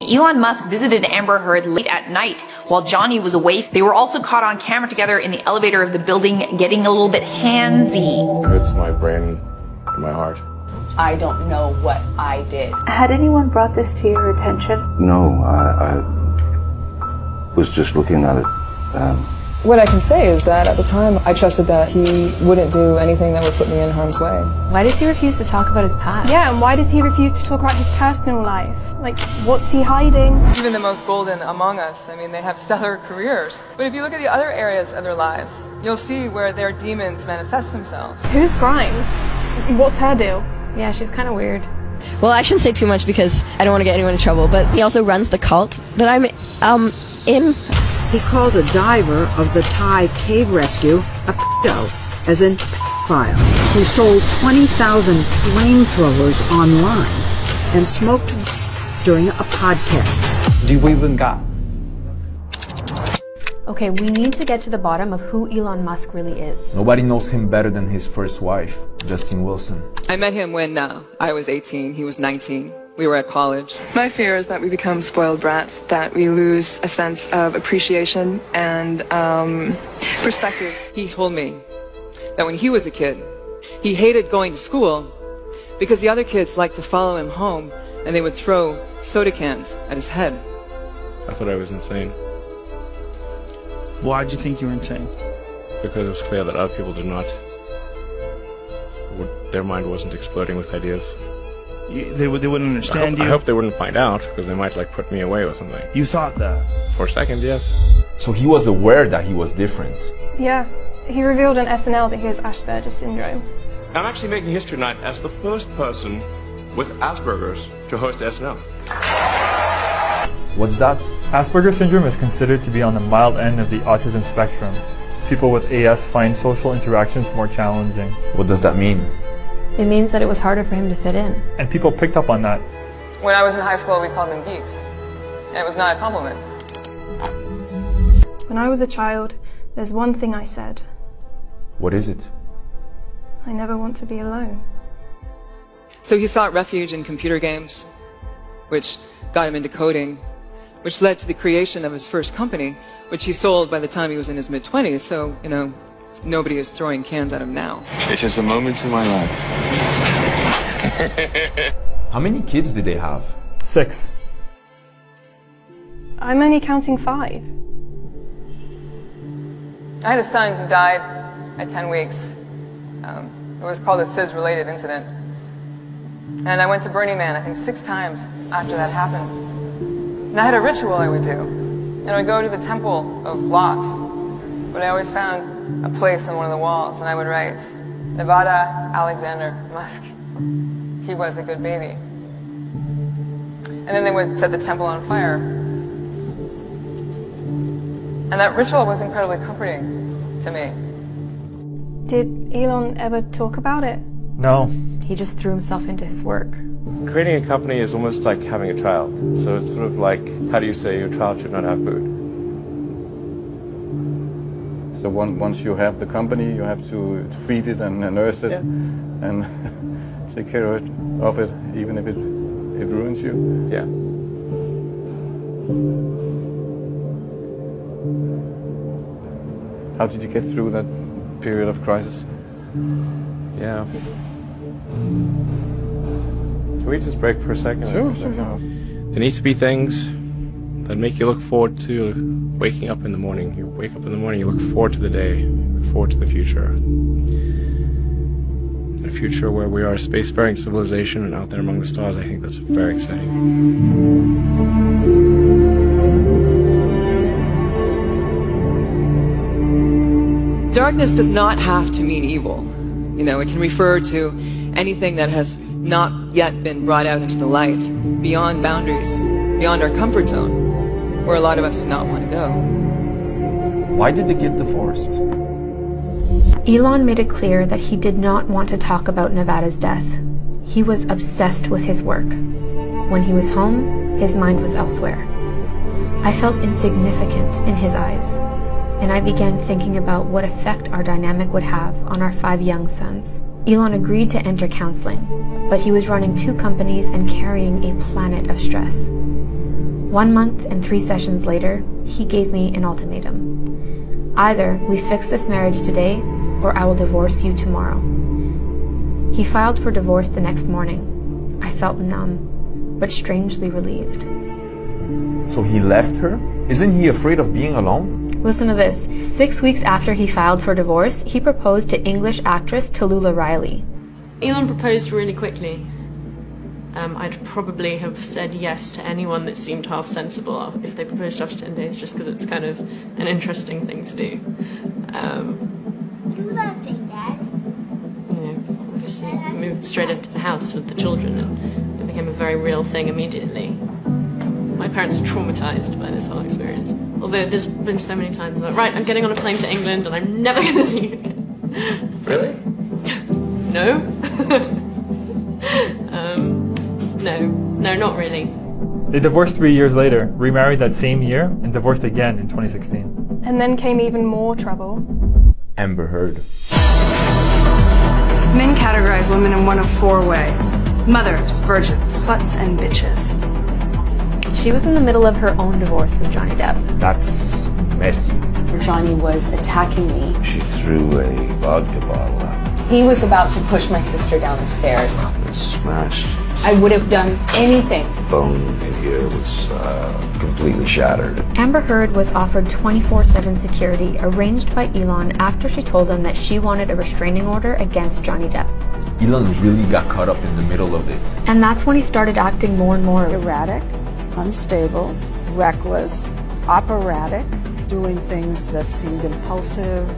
Elon Musk visited Amber Heard late at night while Johnny was away. They were also caught on camera together in the elevator of the building getting a little bit handsy. It hurts my brain and my heart. I don't know what I did. Had anyone brought this to your attention? No, I was just looking at it. What I can say is that at the time I trusted that he wouldn't do anything that would put me in harm's way. Why does he refuse to talk about his past? Yeah, and why does he refuse to talk about his personal life? Like, what's he hiding? Even the most golden among us, I mean, they have stellar careers. But if you look at the other areas of their lives, you'll see where their demons manifest themselves. Who's Grimes? What's her deal? Yeah, she's kind of weird. Well, I shouldn't say too much because I don't want to get anyone in trouble, but he also runs the cult that I'm in. He called a diver of the Thai cave rescue a pedo, as in pedophile. He sold 20,000 flamethrowers online and smoked during a podcast. Do we even got? Okay, we need to get to the bottom of who Elon Musk really is. Nobody knows him better than his first wife, Justin Wilson. I met him when I was 18, he was 19. We were at college. My fear is that we become spoiled brats, that we lose a sense of appreciation and perspective. He told me that when he was a kid, he hated going to school because the other kids liked to follow him home and they would throw soda cans at his head. I thought I was insane. Why did you think you were insane? Because it was clear that other people did not. Their mind wasn't exploding with ideas. They wouldn't understand you? I hope they wouldn't find out, because they might like put me away or something. You thought that? For a second, yes. So he was aware that he was different. Yeah, he revealed on SNL that he has Asperger's syndrome. I'm actually making history tonight as the first person with Asperger's to host SNL. What's that? Asperger's syndrome is considered to be on the mild end of the autism spectrum. People with AS find social interactions more challenging. What does that mean? It means that it was harder for him to fit in. And people picked up on that. When I was in high school, we called them geeks. And it was not a compliment. When I was a child, there's one thing I said. What is it? I never want to be alone. So he sought refuge in computer games, which got him into coding, which led to the creation of his first company, which he sold by the time he was in his mid-20s, so, you know, nobody is throwing cans at him now. It's just a moment in my life. How many kids did they have? 6. I'm only counting 5. I had a son who died at 10 weeks. It was called a SIDS-related incident. And I went to Burning Man, I think 6 times after that happened. And I had a ritual I would do. And I would go to the Temple of Loss, but I always found a place on one of the walls, and I would write, Nevada Alexander Musk. He was a good baby. And then they would set the temple on fire. And that ritual was incredibly comforting to me. Did Elon ever talk about it? No. He just threw himself into his work. Creating a company is almost like having a child. So it's sort of like, how do you say your child should not have food? So once you have the company, you have to feed it and nurse it, and take care of it, even if it ruins you. Yeah. How did you get through that period of crisis? Yeah. Can we just break for a second? Sure. There need to be things that make you look forward to waking up in the morning. You wake up in the morning, you look forward to the day, look forward to the future. A future where we are a spacefaring civilization and out there among the stars, I think that's very exciting. Darkness does not have to mean evil. You know, it can refer to anything that has not yet been brought out into the light, beyond boundaries, beyond our comfort zone, where a lot of us do not want to go. Why did they get divorced? Elon made it clear that he did not want to talk about Nevada's death. He was obsessed with his work. When he was home, his mind was elsewhere. I felt insignificant in his eyes, and I began thinking about what effect our dynamic would have on our 5 young sons. Elon agreed to enter counseling, but he was running 2 companies and carrying a planet of stress. 1 month and 3 sessions later, he gave me an ultimatum. Either we fix this marriage today, or I will divorce you tomorrow. He filed for divorce the next morning. I felt numb, but strangely relieved. So he left her? Isn't he afraid of being alone? Listen to this. 6 weeks after he filed for divorce, he proposed to English actress Tallulah Riley. Elon proposed really quickly. I'd probably have said yes to anyone that seemed half sensible if they proposed after 10 days, just because it's kind of an interesting thing to do. Do that thing, Dad. You know, obviously moved straight into the house with the children, and it became a very real thing immediately. My parents were traumatized by this whole experience. Although there's been so many times that, right, I'm getting on a plane to England and I'm never going to see you again. Really? No. No, not really. They divorced 3 years later, remarried that same year, and divorced again in 2016. And then came even more trouble. Amber Heard. Men categorize women in one of 4 ways. Mothers, virgins, sluts, and bitches. She was in the middle of her own divorce with Johnny Depp. That's messy. Johnny was attacking me. She threw a vodka bottle at me. He was about to push my sister down the stairs. It smashed. I would have done anything. Bone in here was completely shattered. Amber Heard was offered 24/7 security arranged by Elon after she told him that she wanted a restraining order against Johnny Depp. Elon really got caught up in the middle of it. And that's when he started acting more and more erratic, unstable, reckless, operatic, doing things that seemed impulsive,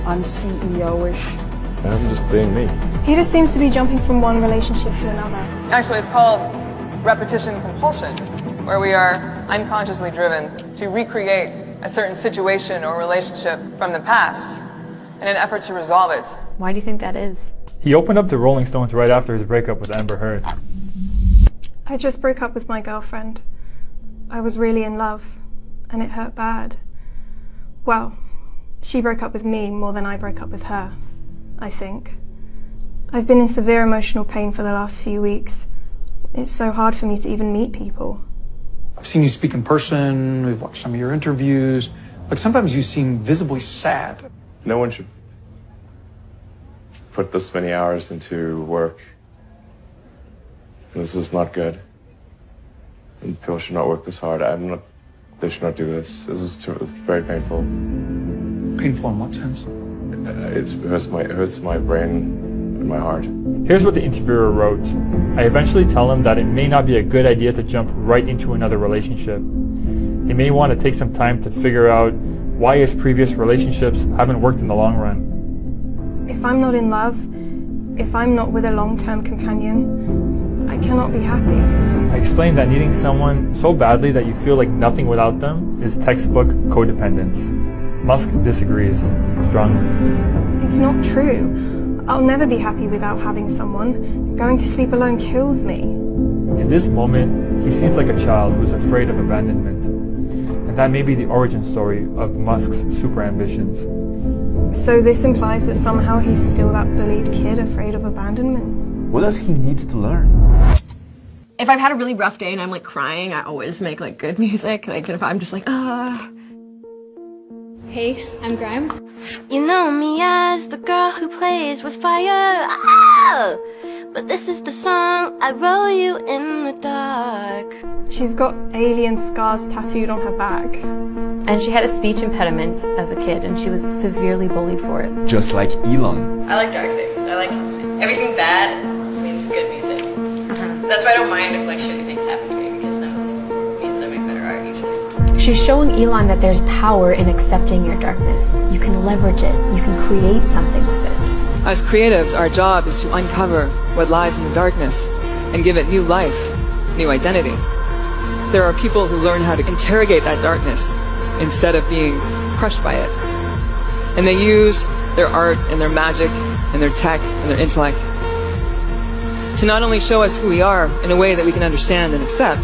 un-CEO-ish. I'm just being me. He just seems to be jumping from one relationship to another. Actually, it's called repetition compulsion, where we are unconsciously driven to recreate a certain situation or relationship from the past in an effort to resolve it. Why do you think that is? He opened up to Rolling Stones right after his breakup with Amber Heard. I just broke up with my girlfriend. I was really in love, and it hurt bad. Well, she broke up with me more than I broke up with her, I think. I've been in severe emotional pain for the last few weeks. It's so hard for me to even meet people. I've seen you speak in person, we've watched some of your interviews. Like sometimes you seem visibly sad. No one should put this many hours into work. This is not good. And people should not work this hard. They should not do this. This is very painful. Painful in what sense? It hurts my brain and my heart. Here's what the interviewer wrote. I eventually tell him that it may not be a good idea to jump right into another relationship. He may want to take some time to figure out why his previous relationships haven't worked in the long run. If I'm not in love, if I'm not with a long-term companion, I cannot be happy. I explained that needing someone so badly that you feel like nothing without them is textbook codependence. Musk disagrees strongly. It's not true. I'll never be happy without having someone. Going to sleep alone kills me. In this moment, he seems like a child who is afraid of abandonment. And that may be the origin story of Musk's super ambitions. So this implies that somehow he's still that bullied kid afraid of abandonment. What does he need to learn? If I've had a really rough day and I'm like crying, I always make like good music. Like if I'm just like, Hey, I'm Grimes. You know me as the girl who plays with fire. Oh! But this is the song I roll you in the dark. She's got alien scars tattooed on her back. And she had a speech impediment as a kid, and she was severely bullied for it. Just like Elon. I like dark things. I like everything bad means good music. That's why I don't mind if like shitty things happen to me, because then it means I make better art usually. She's showing Elon that there's power in accepting your darkness. You can leverage it. You can create something with it. As creatives, our job is to uncover what lies in the darkness and give it new life, new identity. There are people who learn how to interrogate that darkness instead of being crushed by it. And they use their art and their magic and their tech and their intellect to not only show us who we are in a way that we can understand and accept,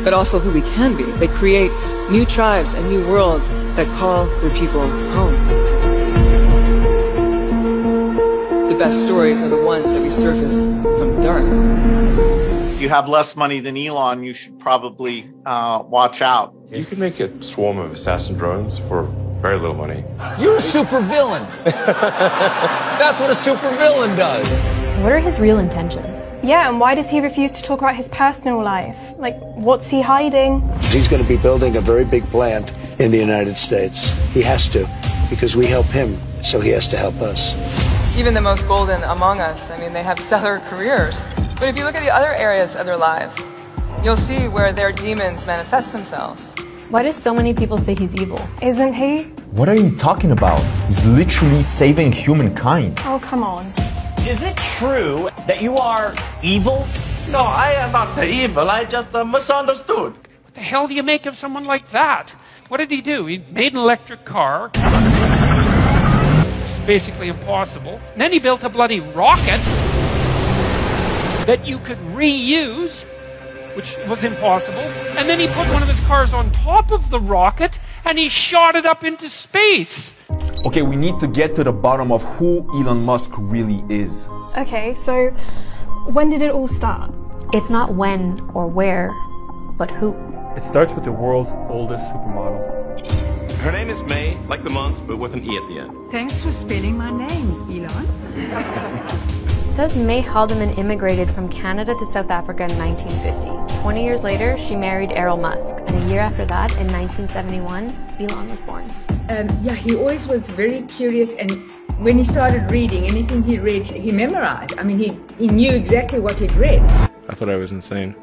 but also who we can be. They create new tribes and new worlds that call their people home. The best stories are the ones that we surface from the dark. If you have less money than Elon, you should probably watch out. You could make a swarm of assassin drones for very little money. You're a supervillain. That's what a supervillain does. What are his real intentions? Yeah, and why does he refuse to talk about his personal life? Like, what's he hiding? He's going to be building a very big plant in the United States. He has to, because we help him, so he has to help us. Even the most golden among us, I mean, they have stellar careers. But if you look at the other areas of their lives, you'll see where their demons manifest themselves. Why do so many people say he's evil? Isn't he? What are you talking about? He's literally saving humankind. Oh, come on. Is it true that you are evil? No, I am not the evil. I just misunderstood. What the hell do you make of someone like that? What did he do? He made an electric car. It's basically impossible. And then he built a bloody rocket that you could reuse, which was impossible. And then he put one of his cars on top of the rocket and he shot it up into space. Okay, we need to get to the bottom of who Elon Musk really is. Okay, so when did it all start? It's not when or where, but who. It starts with the world's oldest supermodel. Her name is May, like the month, but with an E at the end. Thanks for spelling my name, Elon. It says May Haldeman immigrated from Canada to South Africa in 1950. 20 years later, she married Errol Musk, and a year after that, in 1971, Elon was born. Yeah, he always was very curious, and when he started reading, anything he read, he memorized. I mean, he knew exactly what he'd read. I thought I was insane.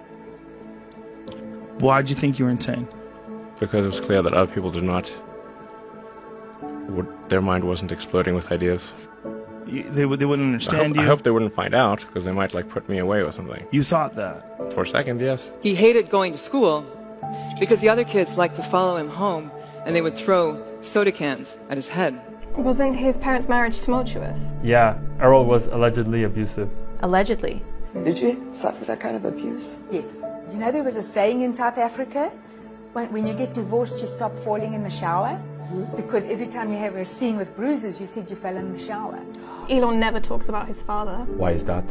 Why'd you think you were insane? Because it was clear that other people did not. Their mind wasn't exploding with ideas. They wouldn't understand you? I hope they wouldn't find out, because they might like put me away with something. You thought that? For a second, yes. He hated going to school because the other kids liked to follow him home and they would throw soda cans at his head. Wasn't his parents' marriage tumultuous? Yeah, Errol was allegedly abusive. Allegedly. Did you suffer that kind of abuse? Yes. You know, there was a saying in South Africa, when you get divorced, you stop falling in the shower. Because every time you have a scene with bruises, you said you fell in the shower. Elon never talks about his father. Why is that?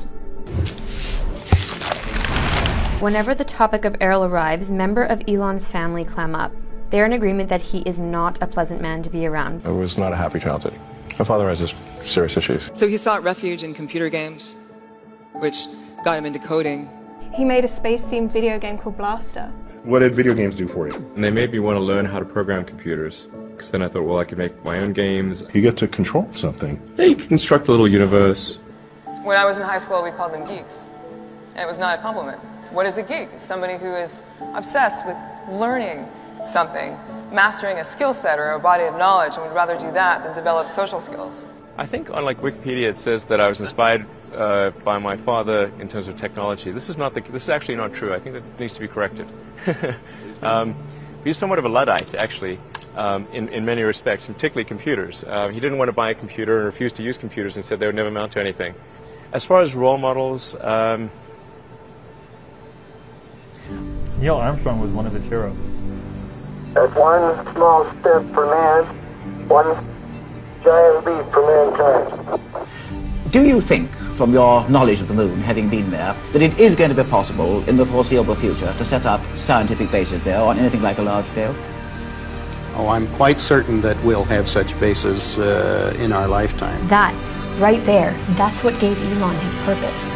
Whenever the topic of Errol arrives, members of Elon's family clam up. They're in agreement that he is not a pleasant man to be around. It was not a happy childhood. My father has serious issues. So he sought refuge in computer games, which got him into coding. He made a space-themed video game called Blaster. What did video games do for you? And they made me want to learn how to program computers. Because then I thought, well, I could make my own games. You get to control something. Yeah, you can construct a little universe. When I was in high school, we called them geeks. And it was not a compliment. What is a geek? Somebody who is obsessed with learning something, mastering a skill set or a body of knowledge, and would rather do that than develop social skills. I think on Wikipedia it says that I was inspired by my father in terms of technology. This is actually not true. I think that needs to be corrected. He's somewhat of a Luddite, actually, in many respects, and particularly computers. He didn't want to buy a computer and refused to use computers and said they would never amount to anything. As far as role models, Neil Armstrong was one of his heroes. That's one small step for man, one giant leap for mankind. Do you think, from your knowledge of the moon, having been there, that it is going to be possible in the foreseeable future to set up scientific bases there on anything like a large scale? Oh, I'm quite certain that we'll have such bases in our lifetime. That, right there, that's what gave Elon his purpose.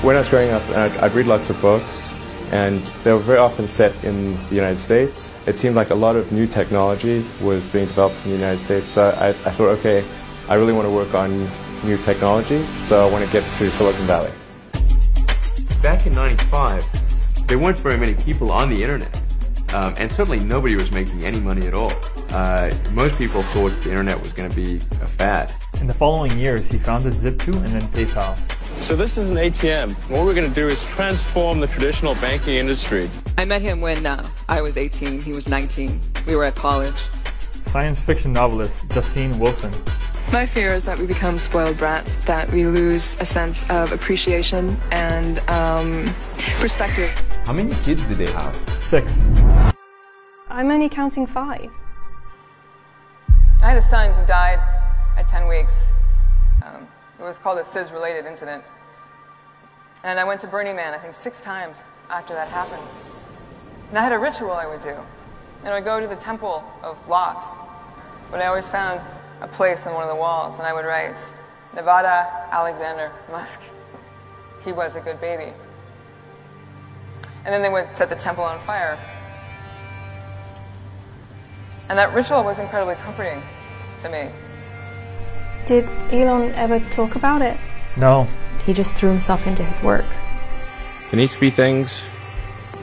when I was growing up, I'd read lots of books, and they were very often set in the United States. It seemed like a lot of new technology was being developed in the United States, so I thought, okay, I really want to work on new technology, so I want to get to Silicon Valley. Back in '95, there weren't very many people on the internet, and certainly nobody was making any money at all. Most people thought the internet was going to be a fad. In the following years, he founded Zip2 and then PayPal. So this is an ATM. What we're going to do is transform the traditional banking industry. I met him when I was 18, he was 19. We were at college. Science fiction novelist Justine Wilson. My fear is that we become spoiled brats, that we lose a sense of appreciation and perspective. How many kids did they have? 6. I'm only counting 5. I had a son who died at 10 weeks. It was called a SIDS-related incident. And I went to Burning Man, I think 6 times after that happened. And I had a ritual I would do. And I would go to the Temple of Loss, but I always found a place on one of the walls, and I would write, Nevada Alexander Musk. He was a good baby. And then they would set the temple on fire. And that ritual was incredibly comforting to me. Did Elon ever talk about it? No. He just threw himself into his work. There need to be things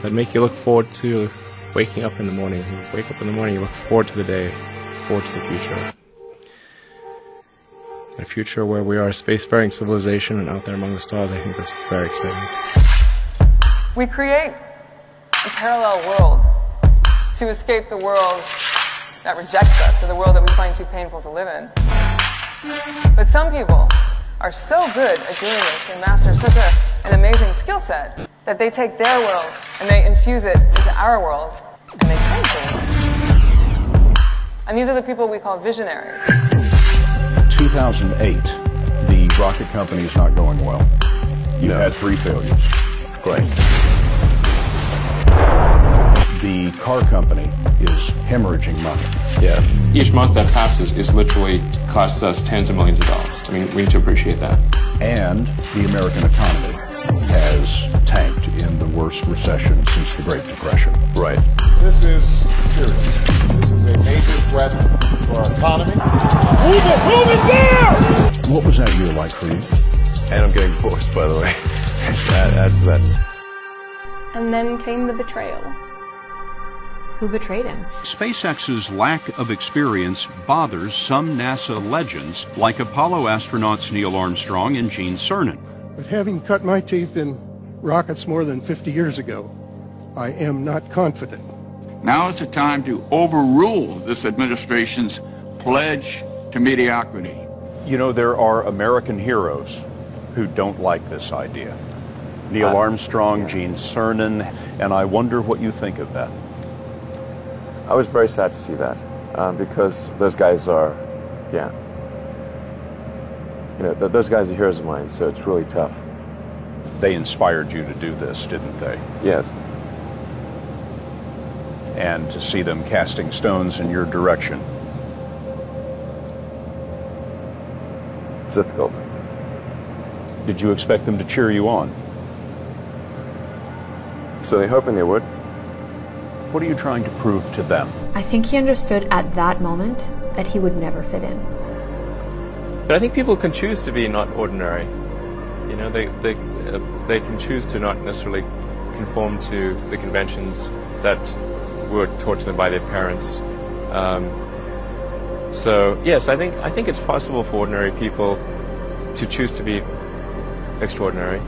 that make you look forward to waking up in the morning. You wake up in the morning, you look forward to the day, forward to the future. A future where we are a spacefaring civilization and out there among the stars, I think that's very exciting. We create a parallel world to escape the world that rejects us, or the world that we find too painful to live in. But some people are so good at doing this and master such an amazing skill set that they take their world and they infuse it into our world and they change things. And these are the people we call visionaries. 2008, the rocket company is not going well. You've had 3 failures. Great. The car company is hemorrhaging money. Yeah. Each month that passes is literally costs us tens of millions of dollars. I mean, we need to appreciate that. And the American economy has tanked in the worst recession since the Great Depression. Right. This is serious. This is a major threat to our economy. Move it there! What was that year like for you? And I'm getting divorced, by the way. Add to that. And then came the betrayal. Who betrayed him? SpaceX's lack of experience bothers some NASA legends, like Apollo astronauts Neil Armstrong and Gene Cernan. But having cut my teeth in rockets more than 50 years ago, I am not confident. Now is the time to overrule this administration's pledge to mediocrity. You know, there are American heroes who don't like this idea. Neil Armstrong, Gene Cernan, and I wonder what you think of that. I was very sad to see that, because those guys are, those guys are heroes of mine, so it's really tough. They inspired you to do this, didn't they? Yes. And to see them casting stones in your direction. It's difficult. Did you expect them to cheer you on? So they're hoping they would. What are you trying to prove to them? I think he understood at that moment that he would never fit in. But I think people can choose to be not ordinary. You know, they can choose to not necessarily conform to the conventions that were taught to them by their parents. So yes, I think it's possible for ordinary people to choose to be extraordinary.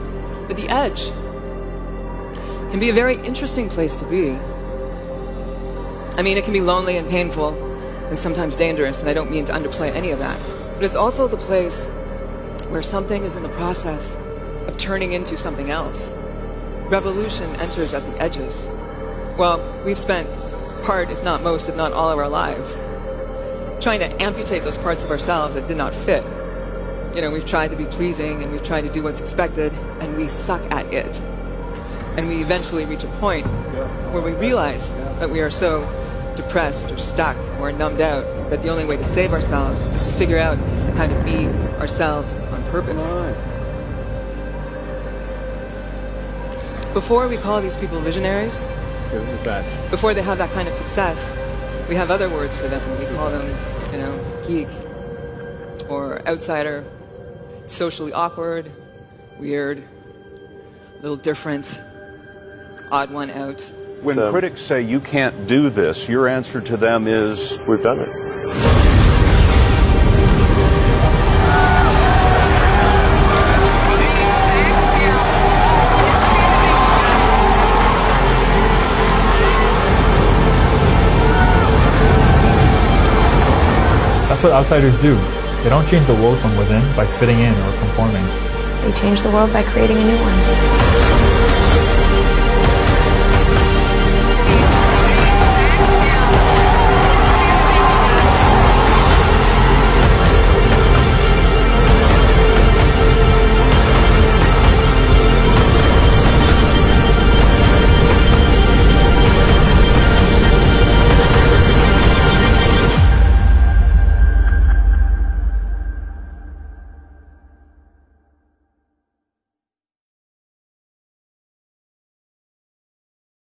But the edge can be a very interesting place to be. I mean, it can be lonely and painful and sometimes dangerous, and I don't mean to underplay any of that. But it's also the place where something is in the process of turning into something else. Revolution enters at the edges. Well, we've spent part, if not most, if not all of our lives trying to amputate those parts of ourselves that did not fit. You know, we've tried to be pleasing and we've tried to do what's expected, and we suck at it. And we eventually reach a point where we realize that we are so depressed or stuck or numbed out that the only way to save ourselves is to figure out how to be ourselves on purpose. Before we call these people visionaries, this is bad. Before they have that kind of success, we have other words for them. We call them, you know, geek or outsider, socially awkward, weird, a little different, odd one out. When critics say you can't do this, your answer to them is, we've done it. That's what outsiders do. They don't change the world from within by fitting in or conforming. They change the world by creating a new one.